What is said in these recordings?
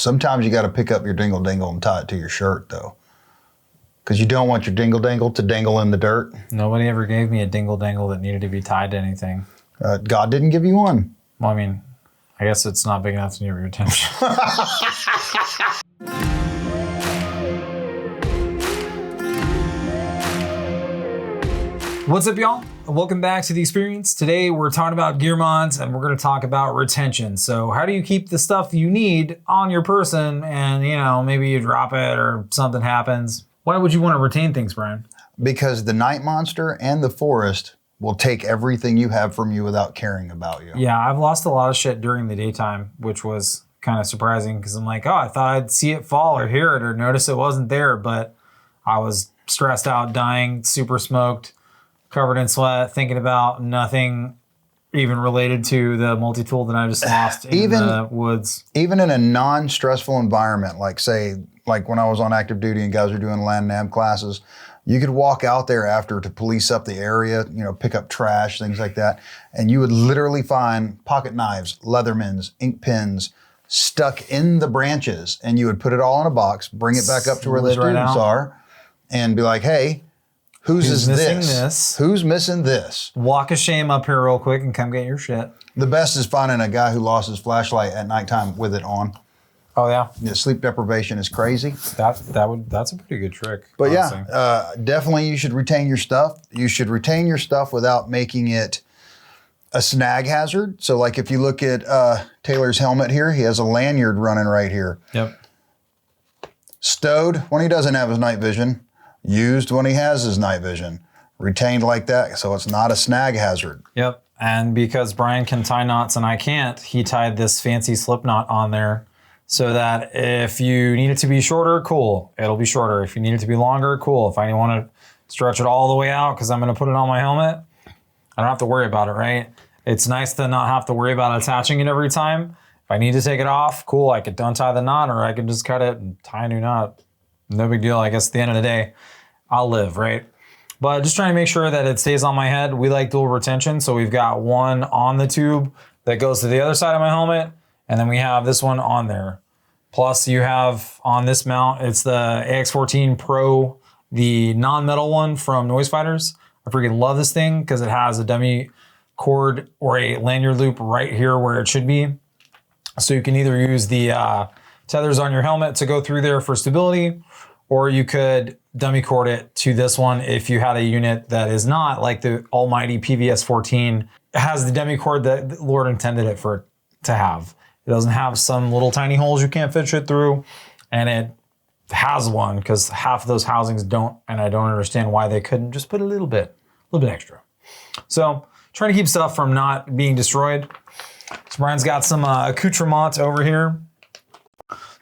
Sometimes you got to pick up your dingle dangle and tie it to your shirt though. Because you don't want your dingle dangle to dangle in the dirt. Nobody ever gave me a dingle dangle that needed to be tied to anything. God didn't give you one. Well, I mean, I guess it's not big enough to need your attention. What's up, y'all? Welcome back to The Experience. Today we're talking about gear mods and we're going to talk about retention. So how do you keep the stuff you need on your person and, you know, maybe you drop it or something happens? Why would you want to retain things, Brian? Because the night monster and the forest will take everything you have from you without caring about you. Yeah, I've lost a lot of shit during the daytime, which was kind of surprising because I'm like, oh, I thought I'd see it fall or hear it or notice it wasn't there, but I was stressed out, dying, super smoked, covered in sweat, thinking about nothing even related to the multi-tool that I just lost in the woods. Even in a non-stressful environment, like say, like when I was on active duty and guys were doing land nav classes, you could walk out there after to police up the area, you know, pick up trash, things like that. And you would literally find pocket knives, Leathermans, ink pens stuck in the branches. And you would put it all in a box, bring it back up to where the students are and be like, hey, who's missing this? Who's missing this? Walk of shame up here real quick and come get your shit. The best is finding a guy who lost his flashlight at nighttime with it on. Oh yeah. Yeah, sleep deprivation is crazy. That's a pretty good trick. But honestly. Definitely you should retain your stuff. You should retain your stuff without making it a snag hazard. So like if you look at Taylor's helmet here, he has a lanyard running right here. Yep. Stowed when he doesn't have his night vision. Used when he has his night vision. Retained like that, so it's not a snag hazard. Yep. And because Brian can tie knots and I can't, he tied this fancy slip knot on there so that if you need it to be shorter, cool, it'll be shorter. If you need it to be longer, cool. If I want to stretch it all the way out because I'm going to put it on my helmet, I don't have to worry about it, right? It's nice to not have to worry about attaching it every time. If I need to take it off, cool, I could untie the knot or I could just cut it and tie a new knot. No big deal. I guess at the end of the day, I'll live, right? But just trying to make sure that it stays on my head. We like dual retention. So we've got one on the tube that goes to the other side of my helmet. And then we have this one on there. Plus you have on this mount, it's the AX14 Pro, the non-metal one from Noise Fighters. I freaking love this thing because it has a dummy cord or a lanyard loop right here where it should be. So you can either use the tethers on your helmet to go through there for stability, or you could dummy cord it to this one if you had a unit that is not like the almighty PVS-14. It has the dummy cord that the Lord intended it for it to have. It doesn't have some little tiny holes you can't fit shit through, and it has one because half of those housings don't, and I don't understand why they couldn't just put a little bit extra. So trying to keep stuff from not being destroyed. So Brian's got some accoutrements over here.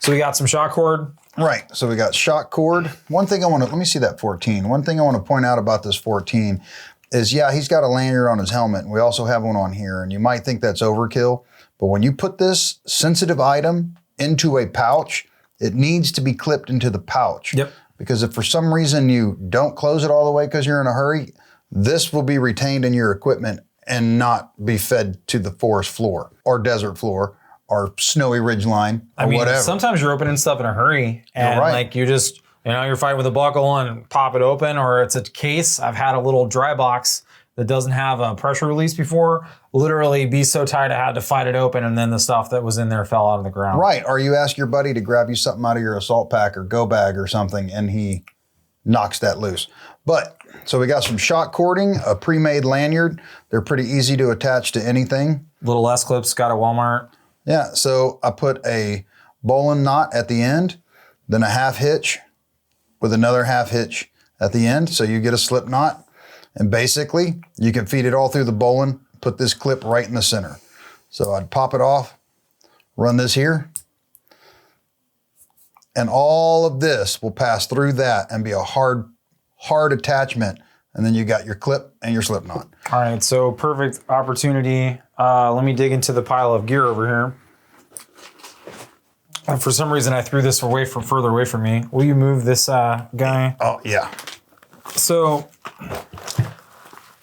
So we got some shock cord. Right, so we got shock cord. One thing I want to, let me see that 14. One thing I want to point out about this 14 is, yeah, he's got a lanyard on his helmet. And we also have one on here, and you might think that's overkill, but when you put this sensitive item into a pouch, it needs to be clipped into the pouch. Yep. Because if for some reason you don't close it all the way because you're in a hurry, this will be retained in your equipment and not be fed to the forest floor or desert floor or snowy ridgeline or whatever. Sometimes you're opening stuff in a hurry and like you just, you know, you're fighting with a buckle and pop it open, or it's a case. I've had a little dry box that doesn't have a pressure release before, literally be so tight I had to fight it open and then the stuff that was in there fell out of the ground. Right, or you ask your buddy to grab you something out of your assault pack or go bag or something and he knocks that loose. But, so we got some shock cording, a pre-made lanyard. They're pretty easy to attach to anything. Little S-clips, got at Walmart. Yeah, so I put a bowline knot at the end, then a half hitch with another half hitch at the end. So you get a slip knot. And basically, you can feed it all through the bowline, put this clip right in the center. So I'd pop it off, run this here, and all of this will pass through that and be a hard attachment. And then you got your clip and your slip knot. All right, so perfect opportunity. Let me dig into the pile of gear over here. And for some reason, I threw this further away from me. Will you move this guy? Oh, yeah. So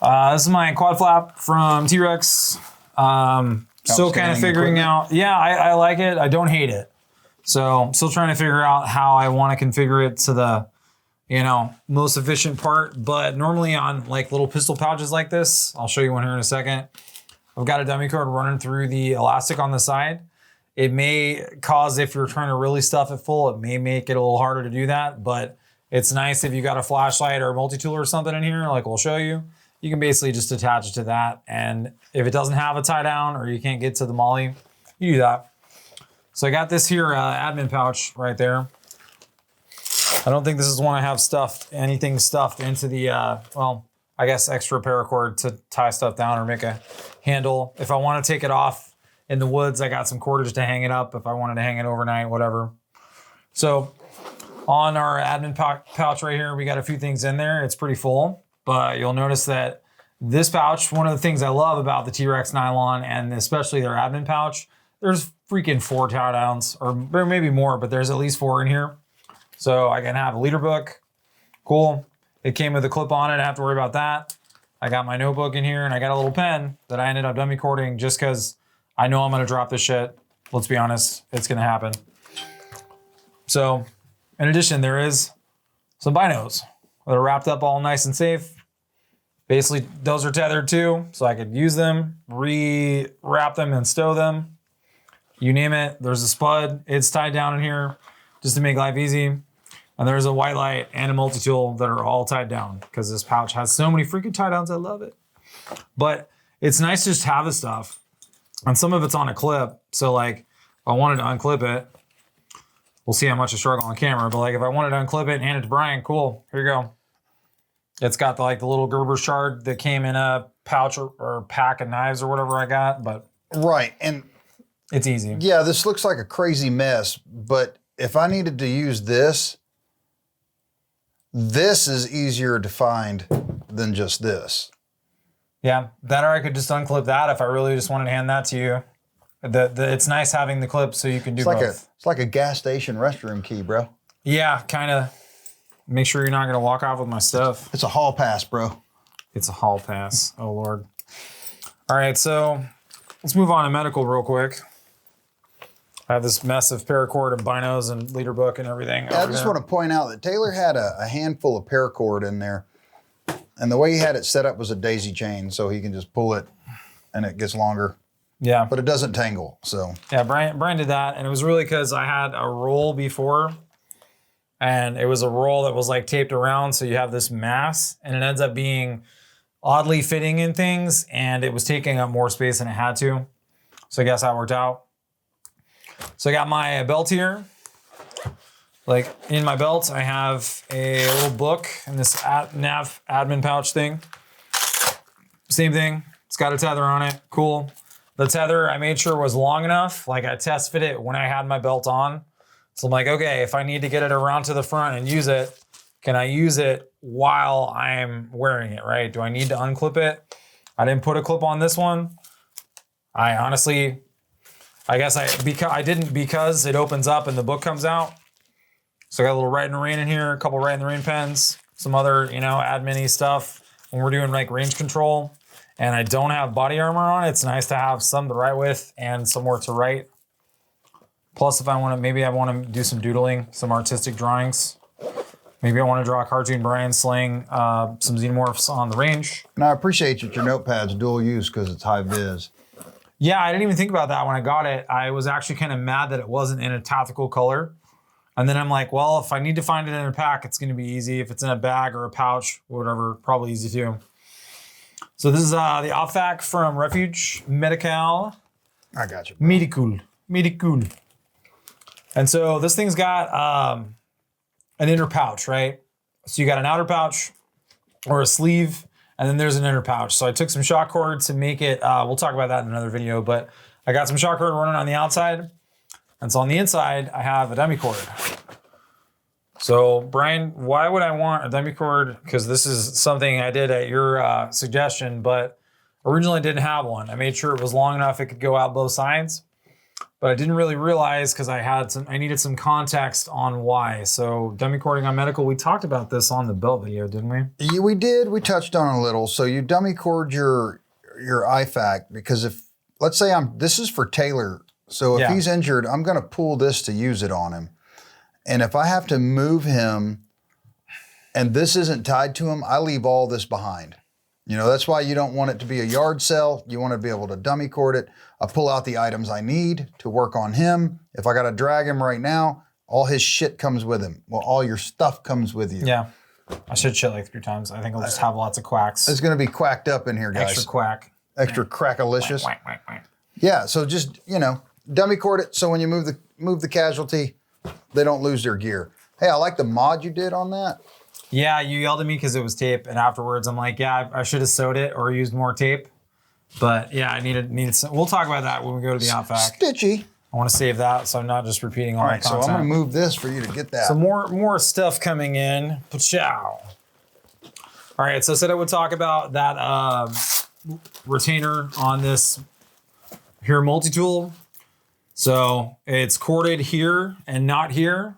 this is my quad flap from T-Rex. Still kind of figuring out. Yeah, I like it. I don't hate it. So I'm still trying to figure out how I want to configure it to the, most efficient part. But normally on like little pistol pouches like this, I'll show you one here in a second. I've got a dummy cord running through the elastic on the side. It may cause, if you're trying to really stuff it full, it may make it a little harder to do that. But it's nice if you got a flashlight or a multi-tool or something in here, like we'll show you. You can basically just attach it to that. And if it doesn't have a tie down or you can't get to the molly, you do that. So I got this here admin pouch right there. I don't think this is one I have anything stuffed into the, I guess extra paracord to tie stuff down or make a handle. If I want to take it off in the woods, I got some cordage to hang it up if I wanted to hang it overnight, whatever. So on our admin pouch right here, we got a few things in there. It's pretty full, but you'll notice that this pouch, one of the things I love about the T-Rex nylon and especially their admin pouch, there's freaking 4 tie downs, or maybe more, but there's at least 4 in here. So I can have a leader book. Cool. It came with a clip on it. I don't have to worry about that. I got my notebook in here and I got a little pen that I ended up dummy cording just because I know I'm going to drop this shit. Let's be honest, it's going to happen. So in addition, there is some binos that are wrapped up all nice and safe. Basically, those are tethered too, so I could use them, re-wrap them and stow them. You name it, there's a spud. It's tied down in here just to make life easy. And there's a white light and a multi-tool that are all tied down because this pouch has so many freaking tie downs. I love it. But it's nice to just have this stuff. And some of it's on a clip. So like, if I wanted to unclip it, we'll see how much I struggle on camera. But like, if I wanted to unclip it and hand it to Brian, cool, here you go. It's got the little Gerber shard that came in a pouch or pack of knives or whatever I got. But right, and it's easy. Yeah, this looks like a crazy mess. But if I needed to use this is easier to find than just this. Yeah, that or I could just unclip that if I really just wanted to hand that to you. It's nice having the clip so you can do both. It's like a gas station restroom key, bro. Yeah, kind of. Make sure you're not going to walk off with my stuff. It's a hall pass, bro. It's a hall pass. Oh, Lord. All right, so let's move on to medical real quick. I have this mess of paracord and binos and leader book and everything. I just want to point out that Taylor had a handful of paracord in there. And the way he had it set up was a daisy chain, so he can just pull it and it gets longer. Yeah. But it doesn't tangle, so. Yeah, Brian did that, and it was really because I had a roll before, and it was a roll that was like taped around, so you have this mass, and it ends up being oddly fitting in things, and it was taking up more space than it had to. So I guess that worked out. So I got my belt here. Like in my belt, I have a little book and this nav admin pouch thing. Same thing. It's got a tether on it. Cool. The tether I made sure was long enough. Like I test fit it when I had my belt on. So I'm like, okay, if I need to get it around to the front and use it, can I use it while I'm wearing it, right? Do I need to unclip it? I didn't put a clip on this one. I honestly, I guess I didn't because it opens up and the book comes out. So I got a little Write in the Rain in here, a couple Write in the Rain pens, some other, admin-y stuff when we're doing like range control. And I don't have body armor on. It's nice to have some to write with and somewhere to write. Plus, if I want to, maybe I want to do some doodling, some artistic drawings. Maybe I want to draw a cartoon Brian slaying some xenomorphs on the range. And I appreciate that your notepad's dual use because it's high vis. Yeah, I didn't even think about that when I got it. I was actually kind of mad that it wasn't in a tactical color. And then I'm like, well, if I need to find it in a pack, it's going to be easy. If it's in a bag or a pouch, whatever, probably easy too. So this is the OFAC from Refuge Medical. I got you. Medical. And so this thing's got an inner pouch, right? So you got an outer pouch or a sleeve, and then there's an inner pouch. So I took some shock cord to make it, we'll talk about that in another video, but I got some shock cord running on the outside. And so on the inside, I have a dummy cord. So Brian, why would I want a dummy cord? Because this is something I did at your suggestion, but originally I didn't have one. I made sure it was long enough it could go out both sides, but I didn't really realize because I needed some context on why. So dummy cording on medical, we talked about this on the belt video, didn't we? Yeah, we did. We touched on it a little. So you dummy cord your IFAC because if, let's say this is for Taylor So if Yeah. he's injured, I'm going to pull this to use it on him. And if I have to move him and this isn't tied to him, I leave all this behind. You know, that's why you don't want it to be a yard sale. You want to be able to dummy cord it. I pull out the items I need to work on him. If I got to drag him right now, all his shit comes with him. Well, all your stuff comes with you. Yeah. I should shit like 3 times. I think I'll just have lots of quacks. It's going to be quacked up in here, guys. Extra quack. Extra crackalicious. Quack, quack, quack. Yeah, so just, you know, dummy cord it so when you move the casualty, they don't lose their gear. Hey, I like the mod you did on that. Yeah, you yelled at me because it was tape, and afterwards I'm like, yeah, I should have sewed it or used more tape. But yeah, I needed some. We'll talk about that when we go to the outback. Stitchy. I want to save that so I'm not just repeating all All my right, so content. I'm going to move this for you to get that. So more stuff coming in. Pachow. All right, so I said I would talk about that retainer on this here multi-tool. So it's corded here and not here.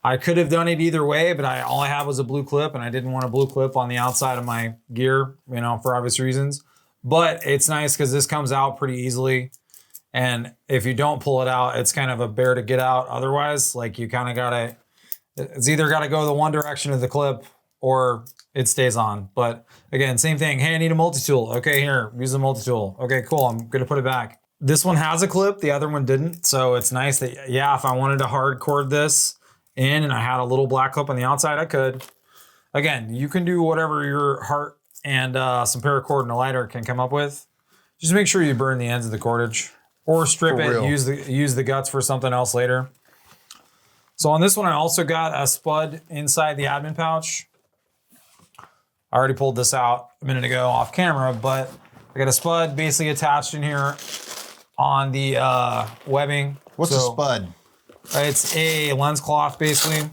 I could have done it either way, but all I had was a blue clip, and I didn't want a blue clip on the outside of my gear, you know, for obvious reasons. But it's nice because this comes out pretty easily. And if you don't pull it out, it's kind of a bear to get out. Otherwise, like you kind of gotta, it's either gotta go the one direction of the clip or it stays on. But again, same thing. Hey, I need a multi-tool. Okay, here, use the multi-tool. Okay, cool, I'm gonna put it back. This one has a clip, the other one didn't. So it's nice that, yeah, if I wanted to hard cord this in and I had a little black clip on the outside, I could. Again, you can do whatever your heart and some paracord and a lighter can come up with. Just make sure you burn the ends of the cordage. Or strip it, use the guts for something else later. So on this one, I also got a spud inside the admin pouch. I already pulled this out a minute ago off camera, but I got a spud basically attached in here on the webbing. What's a spud? It's a lens cloth, basically.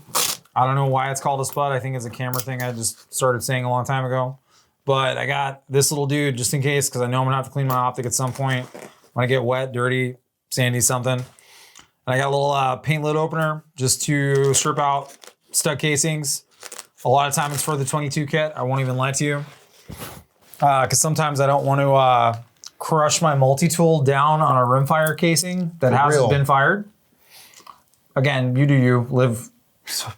I don't know why it's called a spud. I think it's a camera thing I just started saying a long time ago. But I got this little dude just in case, because I know I'm gonna have to clean my optic at some point. When I get wet, dirty, sandy, something. And I got a little paint lid opener just to strip out stud casings. A lot of time it's for the 22 kit. I won't even lie to you. Because sometimes I don't want to crush my multi-tool down on a rimfire casing that hasn't been fired. Again, you do you. Live,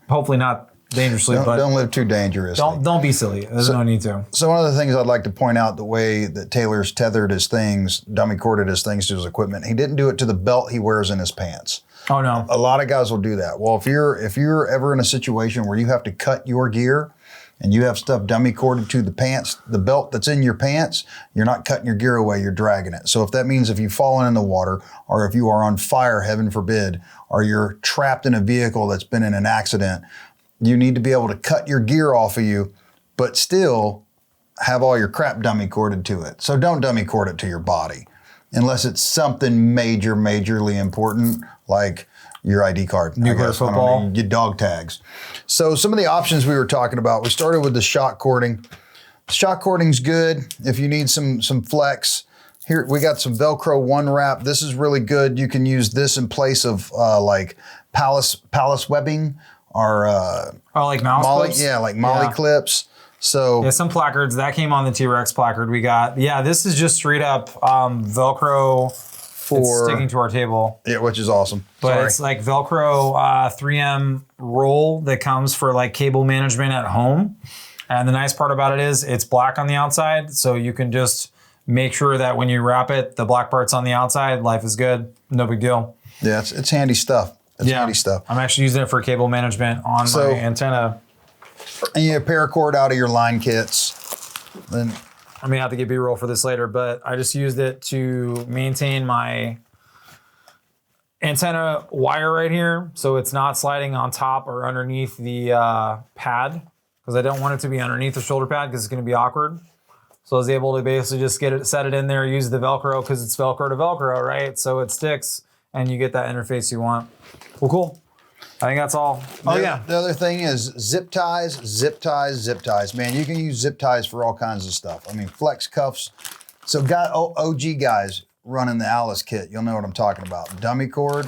hopefully not dangerously, but don't live too dangerously. Don't be silly. There's no need to. So one of the things I'd like to point out, the way that Taylor's tethered his things, dummy corded his things to his equipment, he didn't do it to the belt he wears in his pants. Oh no. A lot of guys will do that. Well, if you're ever in a situation where you have to cut your gear and you have stuff dummy corded to the pants, the belt that's in your pants, you're not cutting your gear away, you're dragging it. So if that means if you've fallen in the water, or if you are on fire, heaven forbid, or you're trapped in a vehicle that's been in an accident, you need to be able to cut your gear off of you, but still have all your crap dummy corded to it. So don't dummy cord it to your body unless it's something majorly important, like your ID card. Nuclear football. Your dog tags. So some of the options we were talking about, we started with the shock cording. Shock cording's good if you need some flex. Here we got some Velcro one wrap. This is really good. You can use this in place of like palace webbing. Or like mouse clips? Yeah, like Molly clips. So yeah, some placards that came on the T-Rex placard we got. Yeah, this is just straight up Velcro for sticking to our table. Yeah, which is awesome. But it's like Velcro 3M roll that comes for like cable management at home. And the nice part about it is it's black on the outside, so you can just make sure that when you wrap it, the black part's on the outside. Life is good. No big deal. Yeah, it's handy stuff. It's handy stuff. I'm actually using it for cable management on my antenna. And you have paracord out of your line kits. Then I may have to get B-roll for this later, but I just used it to maintain my antenna wire right here, so it's not sliding on top or underneath the pad, because I don't want it to be underneath the shoulder pad because it's going to be awkward. So I was able to basically just set it in there, use the Velcro because it's Velcro to Velcro, right? So it sticks and you get that interface you want. Well, cool. I think that's all. The other thing is zip ties. Man, you can use zip ties for all kinds of stuff. I mean, flex cuffs. So OG guys running the Alice kit, you'll know what I'm talking about. Dummy cord.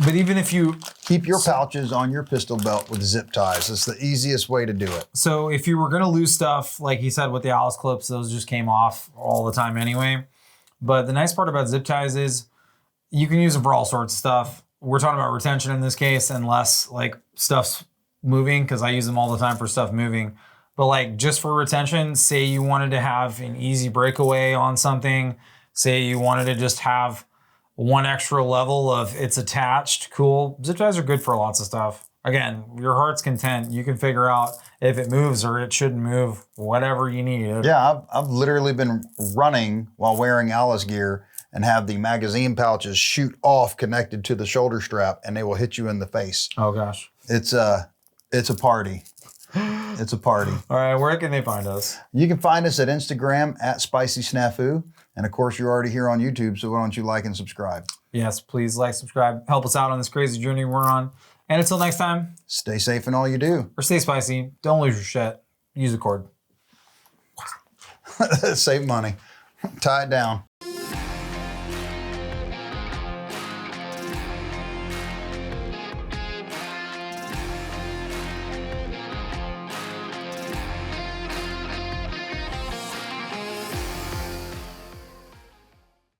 But even if you keep your pouches on your pistol belt with zip ties, it's the easiest way to do it. So if you were gonna lose stuff, like he said with the Alice clips, those just came off all the time anyway. But the nice part about zip ties is you can use them for all sorts of stuff. We're talking about retention in this case, unless like stuff's moving, because I use them all the time for stuff moving. But like just for retention, say you wanted to have an easy breakaway on something, say you wanted to just have one extra level of it's attached, cool. Zip ties are good for lots of stuff. Again, your heart's content. You can figure out if it moves or it shouldn't move, whatever you need. Yeah, I've literally been running while wearing Alice gear and have the magazine pouches shoot off connected to the shoulder strap, and they will hit you in the face. Oh gosh. It's a party. It's a party. All right, where can they find us? You can find us at Instagram at SpicySnafu. And of course, you're already here on YouTube, so why don't you like and subscribe? Yes, please like, subscribe, help us out on this crazy journey we're on. And until next time, Stay safe in all you do. or stay spicy. Don't lose your shit. Use a cord. Save money. Tie it down.